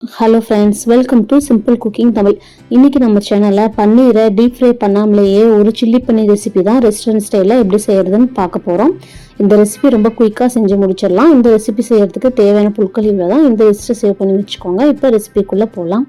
Hello friends, welcome to simple cooking Tamil. இன்னைக்கு நம்ம சேனல்ல பன்னீரை டீப் ஃப்ரை பண்ணாமலேயே ஒரு சில்லி பன்னீர் ரெசிபி தான் ரெஸ்டாரண்ட் ஸ்டைலில் எப்படி செய்யறதுன்னு பார்க்க போகிறோம். இந்த ரெசிபி ரொம்ப குயிக்காக செஞ்சு முடிச்சிடலாம். இந்த ரெசிபி செய்யறதுக்கு தேவையான பொருட்கள் இவ்வளோ தான். இந்த லிஸ்ட்டை சேவ் பண்ணி வச்சுக்கோங்க. இப்போ ரெசிபிக்குள்ளே போகலாம்.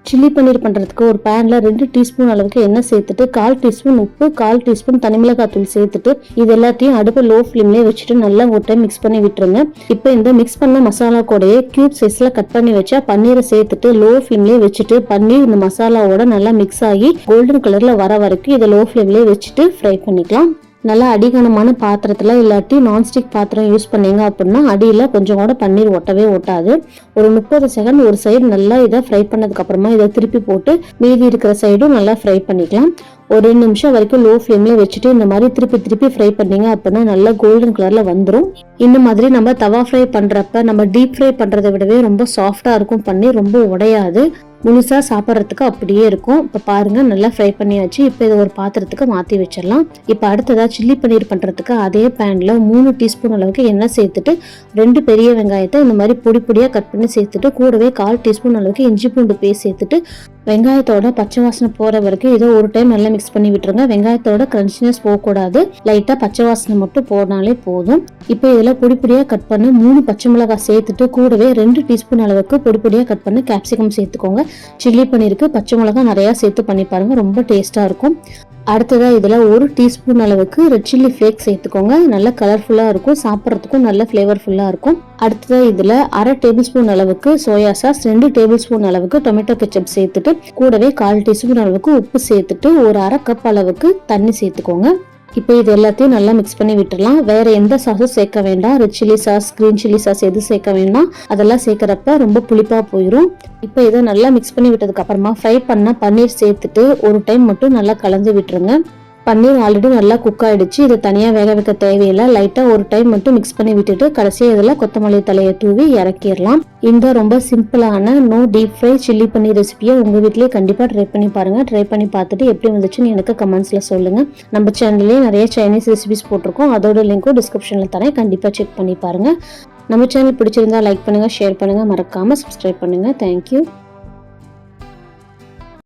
சில்லி பன்னீர் பண்ணுறதுக்கு ஒரு பேனில் 2 டீஸ்பூன் அளவுக்கு எண்ணெய் சேர்த்துட்டு 1/4 டீஸ்பூன் உப்பு, 1/4 டீஸ்பூன் தனிமிளகாய் தூள் சேர்த்துட்டு இது எல்லாத்தையும் அடுப்பு லோ ஃப்ளேம்லேயே வச்சுட்டு நல்லா ஒரு டைம் மிக்ஸ் பண்ணி விட்டுருங்க. இப்போ இந்த மிக்ஸ் பண்ண மசாலா கூடயே கியூப் சைஸில் கட் பண்ணி வச்சா பன்னீரை சேர்த்துட்டு லோ ஃப்ளேம்லேயே வச்சுட்டு பன்னீர் இந்த மசாலாவோட நல்லா மிக்ஸ் ஆகி கோல்டன் கலரில் வர வரைக்கும் இதை லோ ஃப்ளேம்லேயே வச்சுட்டு ஃப்ரை பண்ணிக்கலாம். நல்லா அடிகனமான பாத்திரத்தில் இல்லாட்டி நான்ஸ்டிக் பாத்திரம் யூஸ் பண்ணீங்க அப்படின்னா அடியில் கொஞ்சம் கூட பன்னீர் ஒட்டவே ஒட்டாது. ஒரு 30 செகண்ட் ஒரு சைடு நல்லா இதை ஃப்ரை பண்ணதுக்கு அப்புறமா இதை திருப்பி போட்டு மீதி இருக்கிற சைடும் நல்லா ஃப்ரை பண்ணிக்கலாம். ஒரு 2 நிமிஷம் வரைக்கும் லோ ஃப்ளேம்ல வச்சுட்டு இந்த மாதிரி திருப்பி ஃப்ரை பண்ணீங்க அப்படின்னா நல்லா கோல்டன் கலர்ல வந்துடும். இந்த மாதிரி நம்ம தவா ஃப்ரை பண்றப்ப நம்ம டீப் ஃப்ரை பண்றதை விடவே ரொம்ப சாஃப்டா இருக்கும். பன்னீர் ரொம்ப உடையாது, முழுசா சாப்பிட்றதுக்கு அப்படியே இருக்கும். இப்போ பாருங்க நல்லா ஃப்ரை பண்ணியாச்சு. இப்போ இதை ஒரு பாத்திரத்துக்கு மாற்றி வச்சிடலாம். இப்போ அடுத்ததா சில்லி பன்னீர் பண்ணுறதுக்கு அதே பேனில் 3 டீஸ்பூன் அளவுக்கு எண்ணெய் சேர்த்துட்டு 2 பெரிய வெங்காயத்தை இந்த மாதிரி பொடியாக கட் பண்ணி சேர்த்துட்டு கூடவே 1/4 டீஸ்பூன் அளவுக்கு இஞ்சி பூண்டு பேஸ்ட் சேர்த்துட்டு வெங்காயத்தோட பச்சை வாசனை போகிற வரைக்கும் இதை ஒரு டைம் நல்லா மிக்ஸ் பண்ணி விட்டுருங்க. வெங்காயத்தோட கிரன்ச்சினஸ் போகக்கூடாது, லைட்டாக பச்சை வாசனை மட்டும் போனாலே போதும். இப்போ இதில் பொடியாக கட் பண்ணி 3 பச்சை மிளகாய் சேர்த்துட்டு கூடவே 2 டீஸ்பூன் அளவுக்கு பொடியாக கட் பண்ணி கேப்சிகம் சேர்த்துக்கோங்க. சில்லி பன்னீருக்கு பச்சை மிளகாய் நிறையா சேர்த்து பண்ணி பாருங்க, ரொம்ப டேஸ்ட்டாக இருக்கும். அடுத்ததா இதில் 1 டீஸ்பூன் அளவுக்கு ரெட் சில்லி ஃப்ளேக்ஸ் சேர்த்துக்கோங்க. நல்லா கலர்ஃபுல்லாக இருக்கும், சாப்பிட்றதுக்கும் நல்ல ஃப்ளேவர்ஃபுல்லாக இருக்கும். அடுத்ததா இதில் 1/2 டேபிள் ஸ்பூன் அளவுக்கு சோயா சாஸ், 2 டேபிள் ஸ்பூன் அளவுக்கு டொமேட்டோ கெச்சப் சேர்த்துட்டு கூடவே 1/4 டீஸ்பூன் அளவுக்கு உப்பு சேர்த்துட்டு ஒரு 1/2 கப் அளவுக்கு தண்ணி சேர்த்துக்கோங்க. இப்போ இது எல்லாத்தையும் நல்லா மிக்ஸ் பண்ணி விட்டுடலாம். வேற எந்த சாஸும் சேர்க்க வேண்டாம். Red chilli sauce, green chilli sauce எதுவும் சேர்க்க வேண்டாம். அதெல்லாம் சேர்க்கறப்ப ரொம்ப புளிப்பா போயிடும். இப்போ இதை நல்லா மிக்ஸ் பண்ணி விட்டதுக்கு அப்புறமா ஃப்ரை பண்ண பன்னீர் சேர்த்துட்டு ஒரு டைம் மட்டும் நல்லா கலந்து விட்டுருங்க. பன்னீர் ஆல்ரெடி நல்லா குக் ஆயிடுச்சு. இதை தனியாக வேக வைக்க தேவையில்லை. லைட்டாக ஒரு டைம் மட்டும் மிக்ஸ் பண்ணி விட்டுட்டு கடைசியாக இதில் கொத்தமல்லி தலையை தூவி இறக்கிடலாம். இந்த ரொம்ப சிம்பிளான நோ டீப் ஃப்ரை சில்லி பன்னீர் ரெசிபியை உங்கள் வீட்டிலேயே கண்டிப்பாக ட்ரை பண்ணி பாருங்கள். ட்ரை பண்ணி பார்த்துட்டு எப்படி வந்துச்சுன்னு எனக்கு கமெண்ட்ஸில் சொல்லுங்கள். நம்ம சேனல்லேயே நிறைய சைனீஸ் ரெசிபிஸ் போட்டிருக்கோம், அதோட லிங்க்கும் டிஸ்கிரிப்ஷனில் தரேன், கண்டிப்பாக செக் பண்ணி பாருங்கள். நம்ம சேனல் பிடிச்சிருந்தா லைக் பண்ணுங்கள், ஷேர் பண்ணுங்கள், மறக்காமல் சப்ஸ்கிரைப் பண்ணுங்கள். தேங்க்யூ.